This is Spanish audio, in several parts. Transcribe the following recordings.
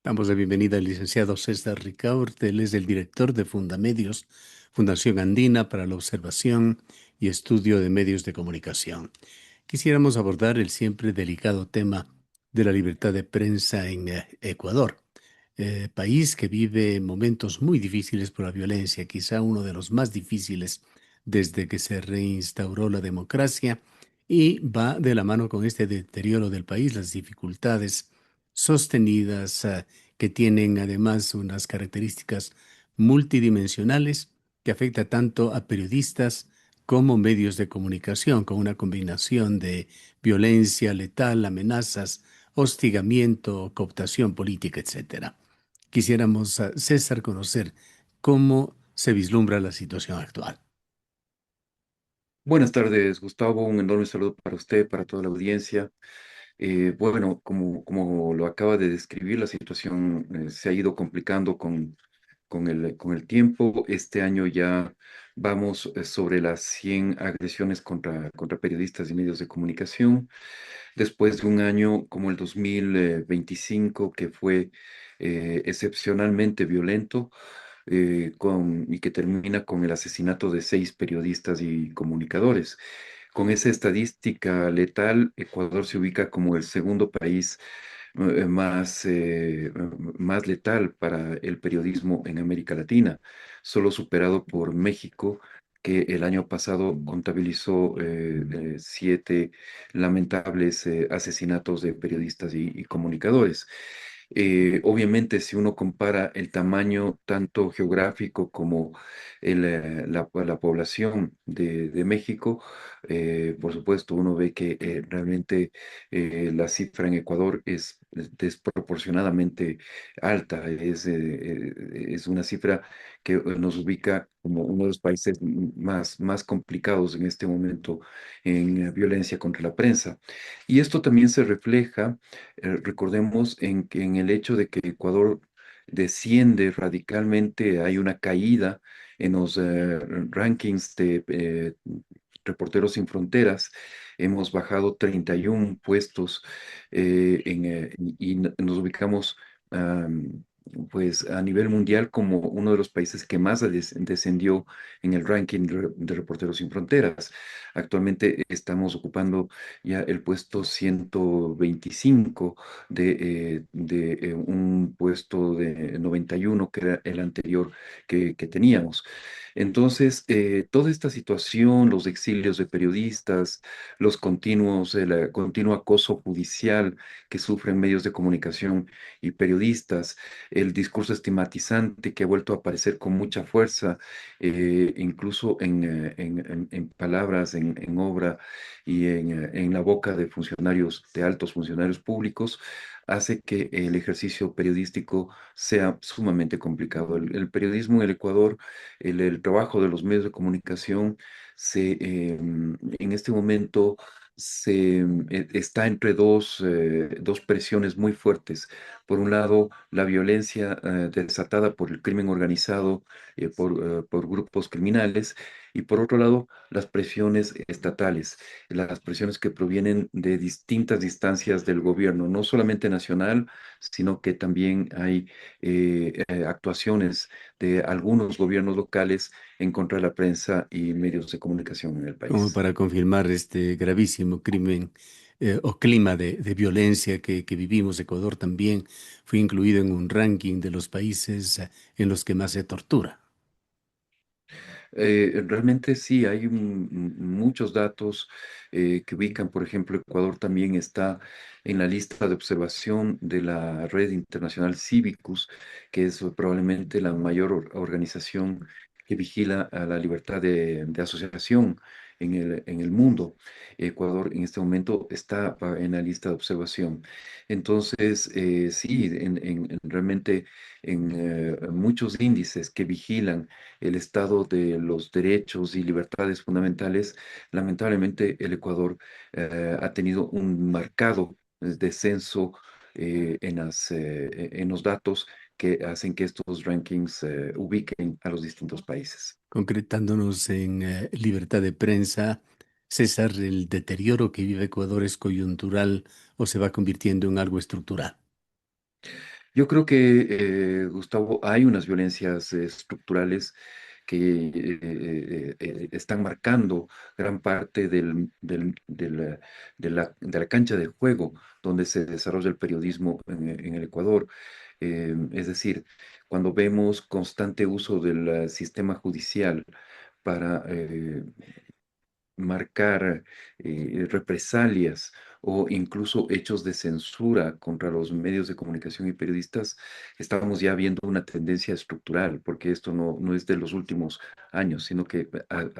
Damos la bienvenida al licenciado César Ricaurte. Él es el director de Fundamedios, Fundación Andina para la Observación y Estudio de Medios de Comunicación. Quisiéramos abordar el siempre delicado tema de la libertad de prensa en Ecuador, país que vive momentos muy difíciles por la violencia, quizá uno de los más difíciles desde que se reinstauró la democracia, y va de la mano con este deterioro del país, las dificultades sostenidas, que tienen además unas características multidimensionales que afecta tanto a periodistas como medios de comunicación, con una combinación de violencia letal, amenazas, hostigamiento, cooptación política, etcétera. Quisiéramos, César, conocer cómo se vislumbra la situación actual. Buenas tardes, Gustavo. Un enorme saludo para usted, para toda la audiencia. Bueno, como lo acaba de describir, la situación se ha ido complicando con el tiempo. Este año ya vamos sobre las 100 agresiones contra periodistas y medios de comunicación. Después de un año como el 2025, que fue excepcionalmente violento, y que termina con el asesinato de 6 periodistas y comunicadores. Con esa estadística letal, Ecuador se ubica como el segundo país más letal para el periodismo en América Latina, solo superado por México, que el año pasado contabilizó 7 lamentables asesinatos de periodistas y comunicadores. Obviamente, si uno compara el tamaño tanto geográfico como la población de México, por supuesto, uno ve que realmente la cifra en Ecuador es desproporcionadamente alta. Es una cifra que nos ubica como uno de los países más complicados en este momento en violencia contra la prensa. Y esto también se refleja, recordemos, en el hecho de que Ecuador desciende radicalmente, hay una caída en los rankings de Reporteros Sin Fronteras. Hemos bajado 31 puestos, y nos ubicamos, am, pues, a nivel mundial como uno de los países que más descendió en el ranking de Reporteros Sin Fronteras. Actualmente estamos ocupando ya el puesto 125 de un puesto de 91, que era el anterior que teníamos. Entonces, toda esta situación, los exilios de periodistas, el continuo acoso judicial que sufren medios de comunicación y periodistas, el discurso estigmatizante que ha vuelto a aparecer con mucha fuerza, incluso en palabras, en obra y en la boca de funcionarios, de altos funcionarios públicos, hace que el ejercicio periodístico sea sumamente complicado. El periodismo en el Ecuador, el trabajo de los medios de comunicación, en este momento está entre dos presiones muy fuertes. Por un lado, la violencia desatada por el crimen organizado, por grupos criminales, y por otro lado, las presiones estatales, las presiones que provienen de distintas instancias del gobierno, no solamente nacional, sino que también hay actuaciones de algunos gobiernos locales en contra de la prensa y medios de comunicación en el Como país. para confirmar este gravísimo crimen, o clima de violencia que vivimos. Ecuador también fue incluido en un ranking de los países en los que más se tortura. Realmente sí, hay muchos datos que ubican. Por ejemplo, Ecuador también está en la lista de observación de la Red Internacional Cívicus, que es probablemente la mayor organización que vigila a la libertad de asociación en el mundo. Ecuador en este momento está en la lista de observación. Entonces, sí, realmente en muchos índices que vigilan el estado de los derechos y libertades fundamentales, lamentablemente el Ecuador ha tenido un marcado descenso en los datos que hacen que estos rankings ubiquen a los distintos países. Concretándonos en libertad de prensa, César, ¿el deterioro que vive Ecuador es coyuntural o se va convirtiendo en algo estructural? Yo creo que, Gustavo, hay unas violencias estructurales que están marcando gran parte de la cancha de juego donde se desarrolla el periodismo en el Ecuador. Es decir, cuando vemos constante uso del sistema judicial para marcar represalias o incluso hechos de censura contra los medios de comunicación y periodistas, estamos ya viendo una tendencia estructural, porque esto no es de los últimos años, sino que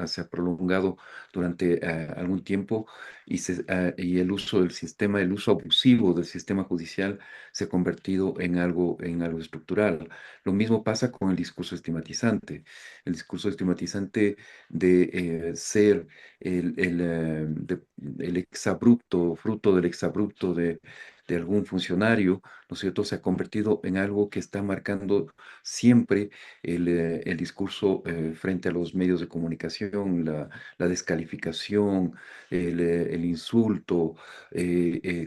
se ha prolongado durante algún tiempo y el uso del sistema, el uso abusivo del sistema judicial se ha convertido en algo estructural. Lo mismo pasa con el discurso estigmatizante. El discurso estigmatizante de ser el exabrupto, fruto del exabrupto de algún funcionario, ¿no es cierto?, se ha convertido en algo que está marcando siempre el discurso frente a los medios de comunicación, la descalificación, el insulto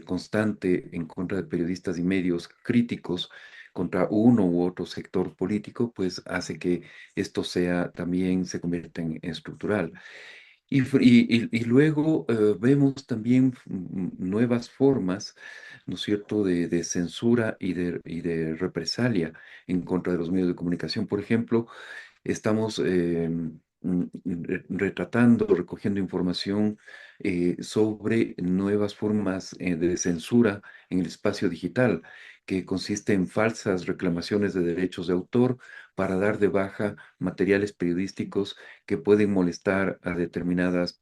constante en contra de periodistas y medios críticos contra uno u otro sector político, pues hace que esto sea también se convierta en estructural. Y luego vemos también nuevas formas, ¿no es cierto?, de censura y de represalia en contra de los medios de comunicación. Por ejemplo, estamos retratando, recogiendo información sobre nuevas formas de censura en el espacio digital, que consiste en falsas reclamaciones de derechos de autor para dar de baja materiales periodísticos que pueden molestar a determinadas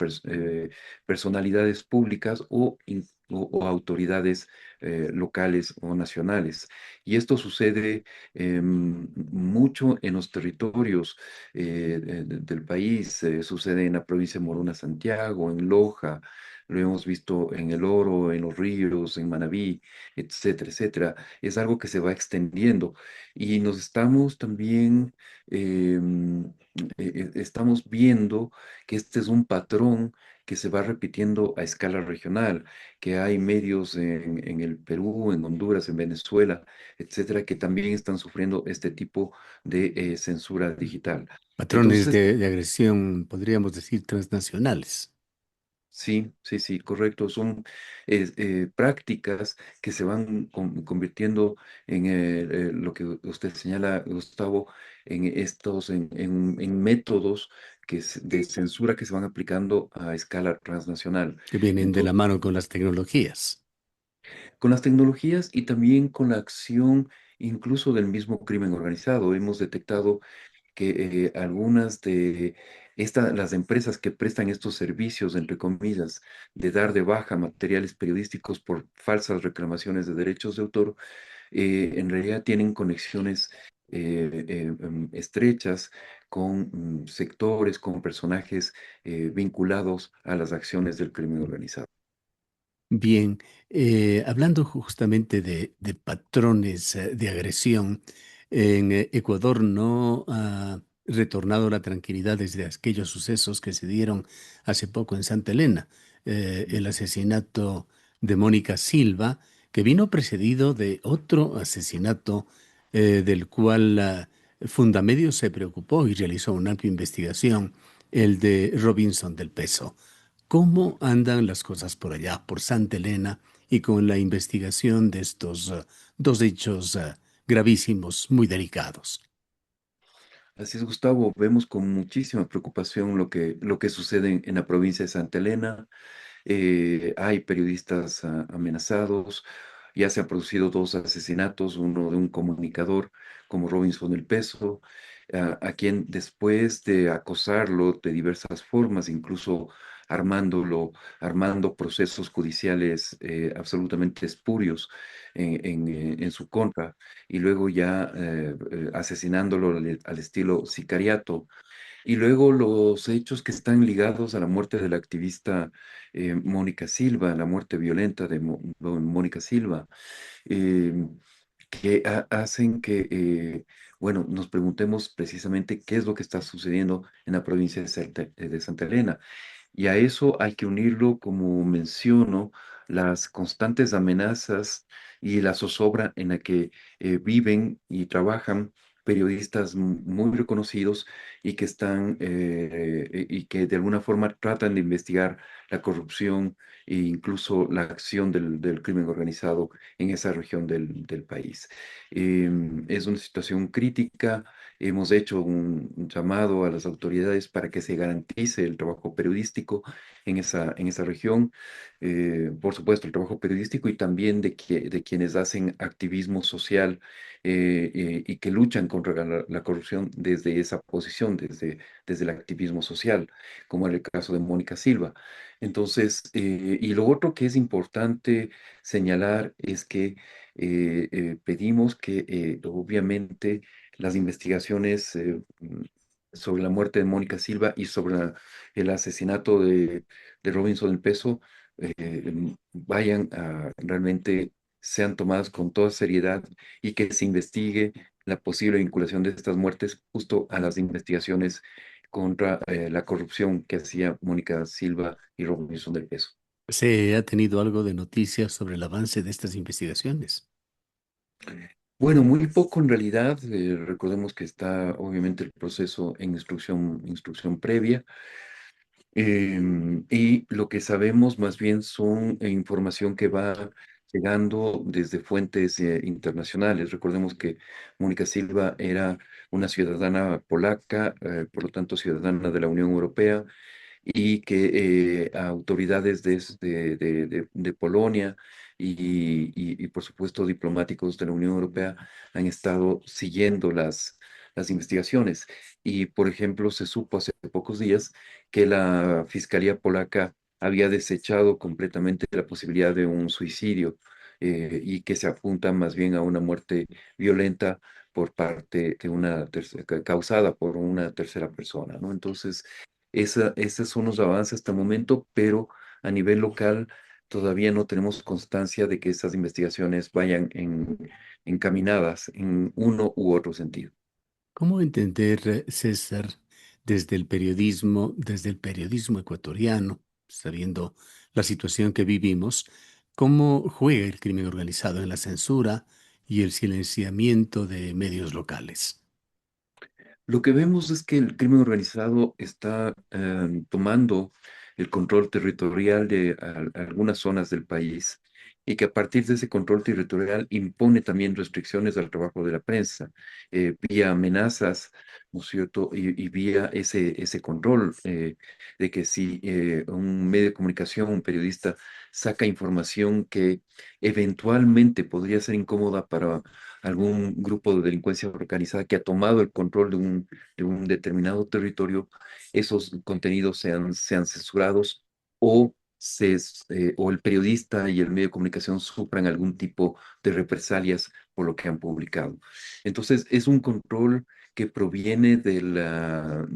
personalidades públicas o autoridades locales o nacionales. Y esto sucede mucho en los territorios del país. Sucede en la provincia de Morona, Santiago, en Loja, lo hemos visto en El Oro, en Los Ríos, en Manabí, etcétera, etcétera. Es algo que se va extendiendo y nos estamos también, estamos viendo que este es un patrón que se va repitiendo a escala regional, que hay medios en el Perú, en Honduras, en Venezuela, etcétera, que también están sufriendo este tipo de censura digital. Patrones Entonces, de agresión, podríamos decir, transnacionales. sí, sí, sí, correcto. Son prácticas que se van convirtiendo en lo que usted señala, Gustavo, en métodos de censura que se van aplicando a escala transnacional. Que vienen de la Entonces, mano con las tecnologías. con las tecnologías y también con la acción incluso del mismo crimen organizado, hemos detectado que algunas de las empresas que prestan estos servicios, entre comillas, de dar de baja materiales periodísticos por falsas reclamaciones de derechos de autor, en realidad tienen conexiones estrechas con sectores, con personajes vinculados a las acciones del crimen organizado. Bien, hablando justamente de patrones de agresión, en Ecuador no ha retornado la tranquilidad desde aquellos sucesos que se dieron hace poco en Santa Elena, el asesinato de Mónica Silva, que vino precedido de otro asesinato del cual Fundamedios se preocupó y realizó una amplia investigación, el de Robinson del Peso. ¿Cómo andan las cosas por allá, por Santa Elena, y con la investigación de estos dos hechos gravísimos, muy delicados? Así es, Gustavo, vemos con muchísima preocupación lo que sucede en la provincia de Santa Elena. Hay periodistas amenazados, ya se han producido dos asesinatos, uno de un comunicador como Robinson El Peso, a quien después de acosarlo de diversas formas, incluso armando procesos judiciales absolutamente espurios en su contra, y luego ya asesinándolo al estilo sicariato, y luego los hechos que están ligados a la muerte de la activista Mónica Silva, la muerte violenta de Mónica Silva, eh, que hacen que, bueno, nos preguntemos precisamente qué es lo que está sucediendo en la provincia de Santa Elena. Y a eso hay que unirlo, como menciono, las constantes amenazas y la zozobra en la que viven y trabajan periodistas muy reconocidos y que están y que de alguna forma tratan de investigar la corrupción e incluso la acción del crimen organizado en esa región del país. Es una situación crítica. Hemos hecho un llamado a las autoridades para que se garantice el trabajo periodístico en esa región. Por supuesto, el trabajo periodístico y también de quienes hacen activismo social y que luchan contra la corrupción desde esa posición, desde el activismo social, como en el caso de Mónica Silva. Entonces, y lo otro que es importante señalar es que pedimos que obviamente las investigaciones sobre la muerte de Mónica Silva y sobre el asesinato de Robinson el Peso vayan a realmente sean tomadas con toda seriedad y que se investigue la posible vinculación de estas muertes justo a las investigaciones contra la corrupción que hacía Mónica Silva y Robinson del Peso. ¿Se ha tenido algo de noticias sobre el avance de estas investigaciones? Bueno, muy poco en realidad. Recordemos que está obviamente el proceso en instrucción previa. Y lo que sabemos más bien son información que va llegando desde fuentes internacionales. Recordemos que Mónica Silva era una ciudadana polaca, por lo tanto ciudadana de la Unión Europea, y que autoridades de Polonia y, por supuesto diplomáticos de la Unión Europea han estado siguiendo las investigaciones. Y, por ejemplo, se supo hace pocos días que la Fiscalía polaca había desechado completamente la posibilidad de un suicidio y que se apunta más bien a una muerte violenta por parte de causada por una tercera persona, ¿no? Entonces, esos son los avances hasta el momento, pero a nivel local todavía no tenemos constancia de que esas investigaciones vayan encaminadas en uno u otro sentido. ¿Cómo entender, César, desde el periodismo ecuatoriano, sabiendo la situación que vivimos, cómo juega el crimen organizado en la censura y el silenciamiento de medios locales? Lo que vemos es que el crimen organizado está tomando el control territorial de algunas zonas del país y que a partir de ese control territorial impone también restricciones al trabajo de la prensa, vía amenazas, ¿no es cierto? Y vía ese control de que si un medio de comunicación, un periodista, saca información que eventualmente podría ser incómoda para algún grupo de delincuencia organizada que ha tomado el control de un determinado territorio, esos contenidos sean censurados o, o el periodista y el medio de comunicación sufran algún tipo de represalias por lo que han publicado. Entonces, es un control que proviene de la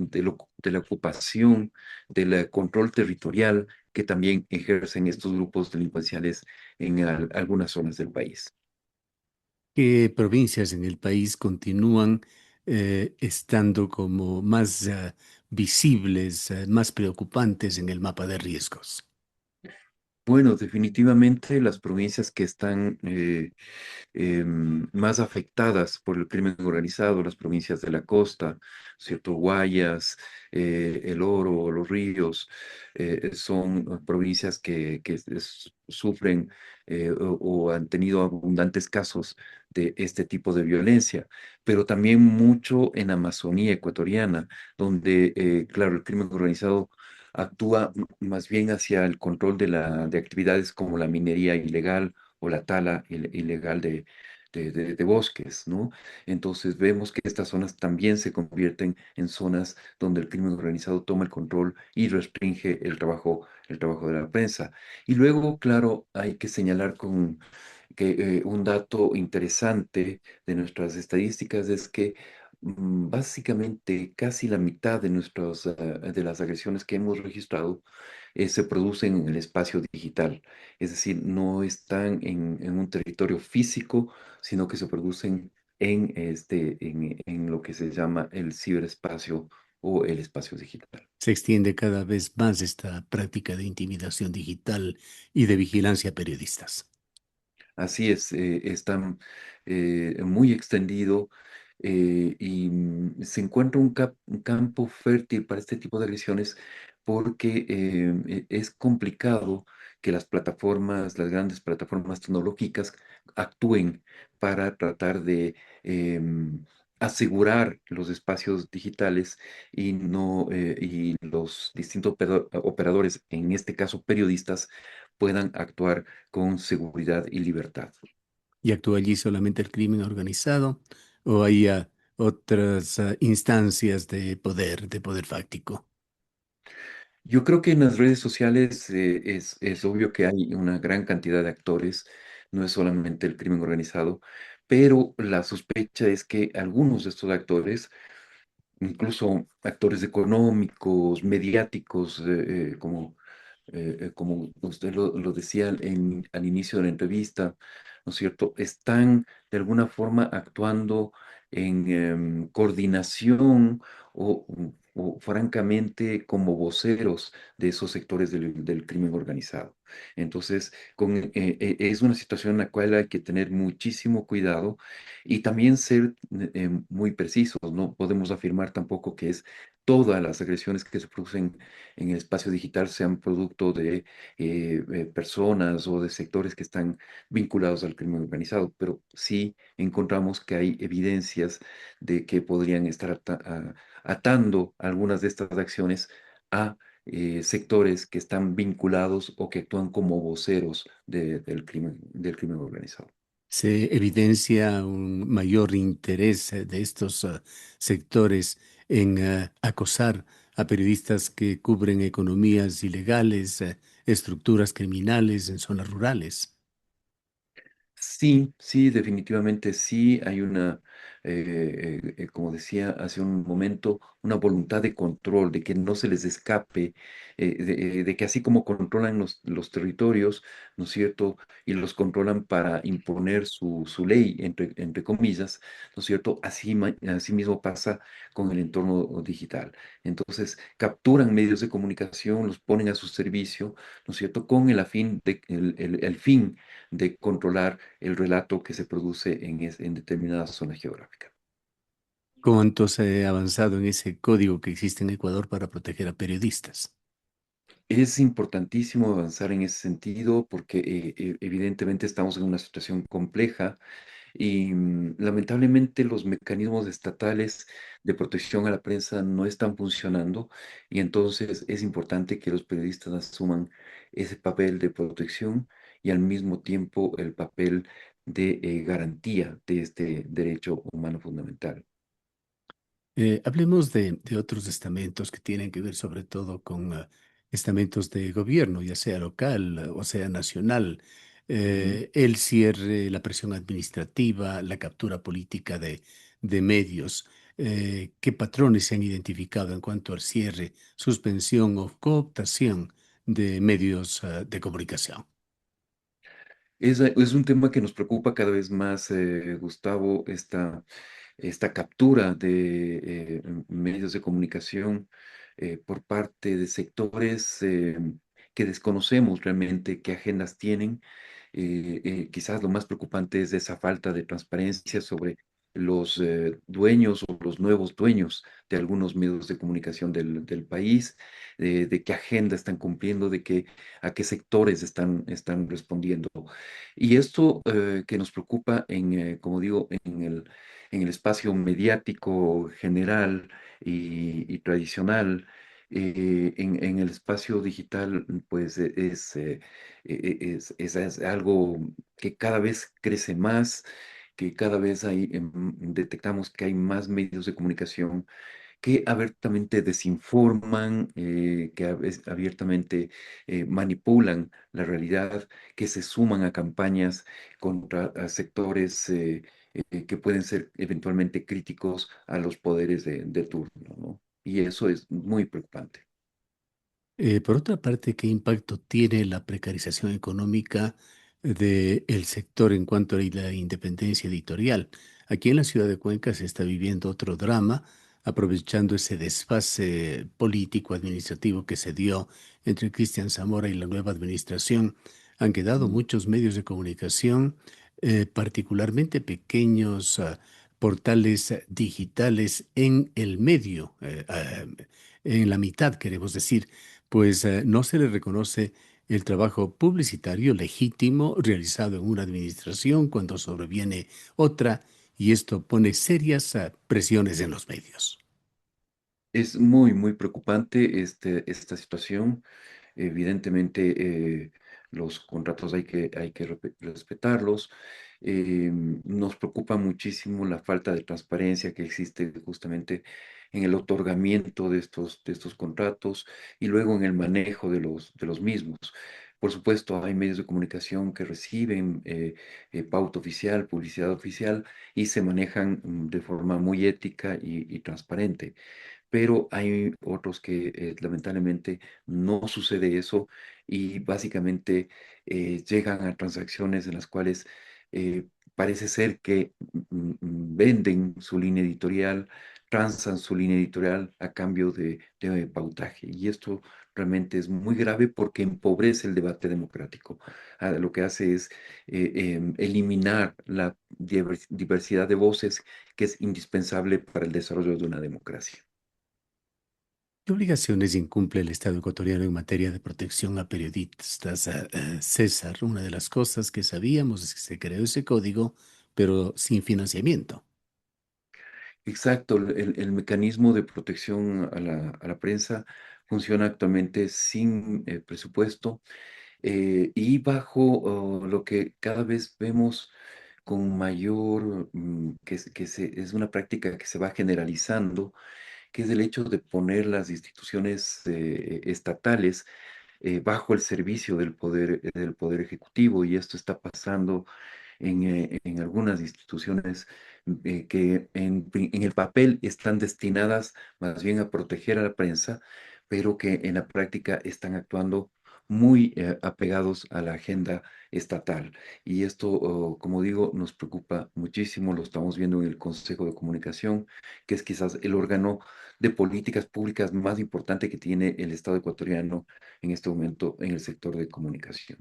ocupación, del control territorial que también ejercen estos grupos delincuenciales en algunas zonas del país. ¿Qué provincias en el país continúan estando como más visibles, más preocupantes en el mapa de riesgos? Bueno, definitivamente las provincias que están más afectadas por el crimen organizado, las provincias de la costa, ¿cierto? Guayas, El Oro, Los Ríos, son provincias que sufren o han tenido abundantes casos de este tipo de violencia, pero también mucho en Amazonía ecuatoriana, donde, claro, el crimen organizado actúa más bien hacia el control de actividades como la minería ilegal o la tala ilegal de bosques, ¿no? Entonces vemos que estas zonas también se convierten en zonas donde el crimen organizado toma el control y restringe el trabajo de la prensa. Y luego, claro, hay que señalar que un dato interesante de nuestras estadísticas es que básicamente casi la mitad de de las agresiones que hemos registrado se producen en el espacio digital. Es decir, no están en un territorio físico, sino que se producen en lo que se llama el ciberespacio o el espacio digital. Se extiende cada vez más esta práctica de intimidación digital y de vigilancia a periodistas. Así es, está muy extendido y se encuentra un campo fértil para este tipo de agresiones porque es complicado que las plataformas, las grandes plataformas tecnológicas actúen para tratar de asegurar los espacios digitales y no y los distintos operadores, en este caso periodistas, puedan actuar con seguridad y libertad. ¿Y actúa allí solamente el crimen organizado o hay otras instancias de poder fáctico? Yo creo que en las redes sociales es obvio que hay una gran cantidad de actores, no es solamente el crimen organizado, pero la sospecha es que algunos de estos actores, incluso actores económicos, mediáticos, como usted lo decía al inicio de la entrevista, ¿no es cierto? Están de alguna forma actuando en coordinación o francamente como voceros de esos sectores del crimen organizado. Entonces, es una situación en la cual hay que tener muchísimo cuidado y también ser muy precisos. No podemos afirmar tampoco que es todas las agresiones que se producen en el espacio digital sean producto de personas o de sectores que están vinculados al crimen organizado, pero sí encontramos que hay evidencias de que podrían estar atando algunas de estas acciones a sectores que están vinculados o que actúan como voceros del crimen organizado. Se evidencia un mayor interés de estos sectores en acosar a periodistas que cubren economías ilegales, estructuras criminales en zonas rurales. Sí, sí, definitivamente sí. Hay como decía hace un momento, una voluntad de control, de que no se les escape, de que así como controlan los territorios, ¿no es cierto? Y los controlan para imponer su ley, entre comillas, ¿no es cierto? Así mismo pasa con el entorno digital. Entonces, capturan medios de comunicación, los ponen a su servicio, ¿no es cierto? Con el fin de controlar el relato que se produce en determinada zona geográfica. ¿Cuánto se ha avanzado en ese código que existe en Ecuador para proteger a periodistas? Es importantísimo avanzar en ese sentido porque evidentemente estamos en una situación compleja y lamentablemente los mecanismos estatales de protección a la prensa no están funcionando y entonces es importante que los periodistas asuman ese papel de protección y al mismo tiempo el papel de garantía de este derecho humano fundamental. Hablemos de otros estamentos que tienen que ver sobre todo con estamentos de gobierno, ya sea local o sea nacional. Ujú. El cierre, la presión administrativa, la captura política de medios. ¿Qué patrones se han identificado en cuanto al cierre, suspensión o cooptación de medios de comunicación? Es un tema que nos preocupa cada vez más, Gustavo, esta captura de medios de comunicación por parte de sectores que desconocemos realmente qué agendas tienen. Quizás lo más preocupante es esa falta de transparencia sobre los dueños o los nuevos dueños de algunos medios de comunicación del país, de qué agenda están cumpliendo, a qué sectores están respondiendo. Y esto que nos preocupa como digo, en el espacio mediático general y tradicional, en el espacio digital, pues es algo que cada vez crece más, que cada vez detectamos que hay más medios de comunicación que abiertamente desinforman, que abiertamente manipulan la realidad, que se suman a campañas contra a sectores que pueden ser eventualmente críticos a los poderes de turno, ¿no? Y eso es muy preocupante. Por otra parte, ¿qué impacto tiene la precarización económica del sector en cuanto a la independencia editorial? Aquí en la ciudad de Cuenca se está viviendo otro drama aprovechando ese desfase político-administrativo que se dio entre Cristian Zamora y la nueva administración, han quedado Mm. muchos medios de comunicación, particularmente pequeños portales digitales en el medio, en la mitad, queremos decir, pues no se le reconoce el trabajo publicitario legítimo realizado en una administración cuando sobreviene otra, y esto pone serias presiones en los medios. Es muy, muy preocupante esta situación. Evidentemente, los contratos hay que respetarlos. Nos preocupa muchísimo la falta de transparencia que existe justamente en el otorgamiento de estos contratos y luego en el manejo de los mismos. Por supuesto, hay medios de comunicación que reciben pauta oficial, publicidad oficial y se manejan de forma muy ética y transparente, pero hay otros que lamentablemente no sucede eso y básicamente llegan a transacciones en las cuales eh, parece ser que venden su línea editorial, transan su línea editorial a cambio de pautaje. Y esto realmente es muy grave porque empobrece el debate democrático. Lo que hace es eliminar la diversidad de voces que es indispensable para el desarrollo de una democracia. ¿Qué obligaciones incumple el Estado ecuatoriano en materia de protección a periodistas? César, una de las cosas que sabíamos es que se creó ese código, pero sin financiamiento. Exacto, el mecanismo de protección a la prensa funciona actualmente sin presupuesto y bajo lo que cada vez vemos con mayor, es una práctica que se va generalizando, que es el hecho de poner las instituciones estatales bajo el servicio del poder ejecutivo, y esto está pasando en algunas instituciones que en el papel están destinadas más bien a proteger a la prensa, pero que en la práctica están actuando muy apegados a la agenda estatal. Y esto, como digo, nos preocupa muchísimo. Lo estamos viendo en el Consejo de Comunicación, que es quizás el órgano de políticas públicas más importante que tiene el Estado ecuatoriano en este momento en el sector de comunicación.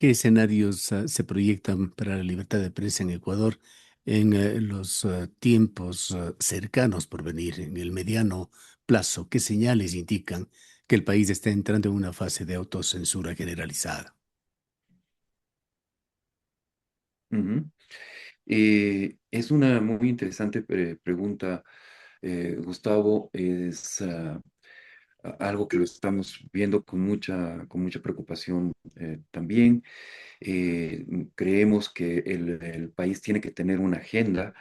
¿Qué escenarios se proyectan para la libertad de prensa en Ecuador en los tiempos cercanos por venir, en el mediano plazo? ¿Qué señales indican que el país está entrando en una fase de autocensura generalizada? Ujú. Es una muy interesante pregunta, Gustavo. Es algo que lo estamos viendo con mucha preocupación también. Creemos que el país tiene que tener una agenda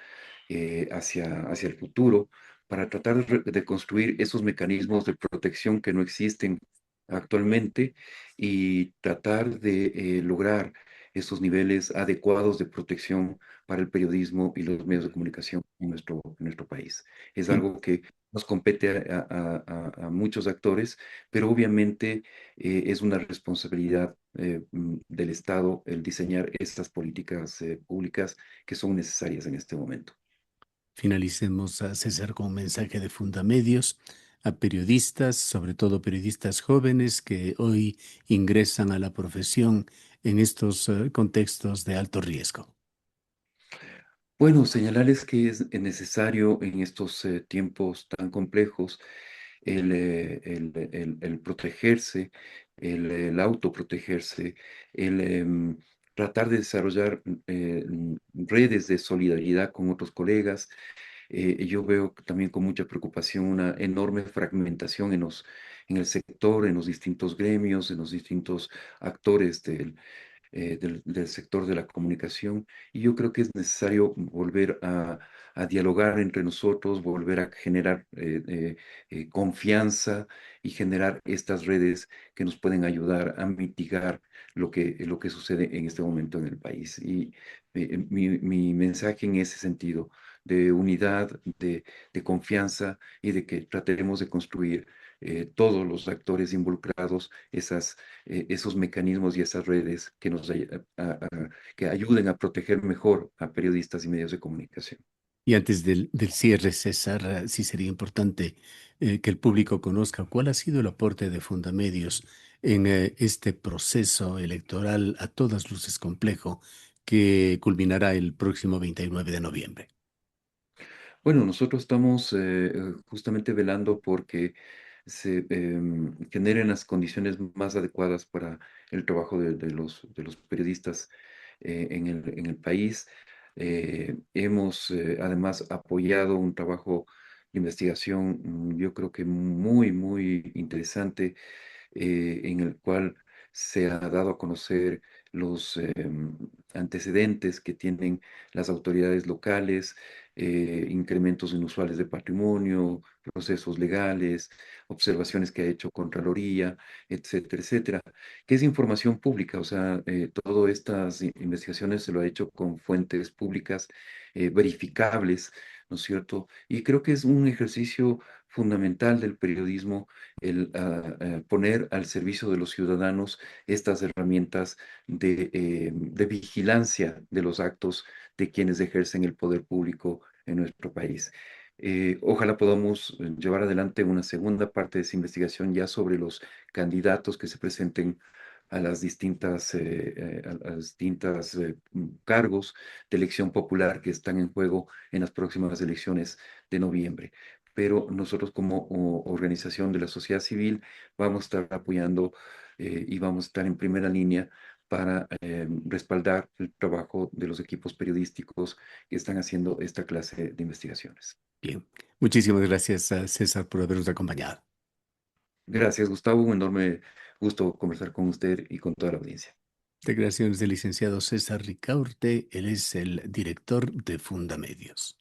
hacia el futuro para tratar de construir esos mecanismos de protección que no existen actualmente y tratar de lograr esos niveles adecuados de protección para el periodismo y los medios de comunicación en nuestro país. Es Fin- algo que nos compete a muchos actores, pero obviamente es una responsabilidad del Estado el diseñar estas políticas públicas que son necesarias en este momento. Finalicemos, César, con un mensaje de Fundamedios a periodistas, sobre todo periodistas jóvenes que hoy ingresan a la profesión en estos contextos de alto riesgo. Bueno, señalarles que es necesario en estos tiempos tan complejos el protegerse, el autoprotegerse, el tratar de desarrollar redes de solidaridad con otros colegas. Yo veo también con mucha preocupación una enorme fragmentación en el sector, en los distintos gremios, en los distintos actores del sector de la comunicación. Y yo creo que es necesario volver a dialogar entre nosotros, volver a generar confianza y generar estas redes que nos pueden ayudar a mitigar lo que sucede en este momento en el país. Y mi mensaje en ese sentido de unidad, de confianza y de que trataremos de construir todos los actores involucrados esos mecanismos y esas redes que ayuden a proteger mejor a periodistas y medios de comunicación. Y antes del cierre, César, sí sería importante que el público conozca cuál ha sido el aporte de Fundamedios en este proceso electoral a todas luces complejo que culminará el próximo 29 de noviembre. Bueno, nosotros estamos justamente velando porque se generen las condiciones más adecuadas para el trabajo de los periodistas en el país. Hemos además apoyado un trabajo de investigación, yo creo que muy interesante, en el cual se ha dado a conocer los antecedentes que tienen las autoridades locales, incrementos inusuales de patrimonio, procesos legales, observaciones que ha hecho Contraloría, etcétera, etcétera, que es información pública, o sea, todas estas investigaciones se lo ha hecho con fuentes públicas verificables, ¿no es cierto? Y creo que es un ejercicio fundamental del periodismo el poner al servicio de los ciudadanos estas herramientas de vigilancia de los actos de quienes ejercen el poder público en nuestro país. Ojalá podamos llevar adelante una segunda parte de esa investigación ya sobre los candidatos que se presenten a las a las distintas cargos de elección popular que están en juego en las próximas elecciones de noviembre. Pero nosotros como organización de la sociedad civil vamos a estar apoyando y vamos a estar en primera línea para respaldar el trabajo de los equipos periodísticos que están haciendo esta clase de investigaciones. Bien, muchísimas gracias a César por habernos acompañado. Gracias, Gustavo. Un enorme gusto conversar con usted y con toda la audiencia. Declaraciones del licenciado César Ricaurte, él es el director de Fundamedios.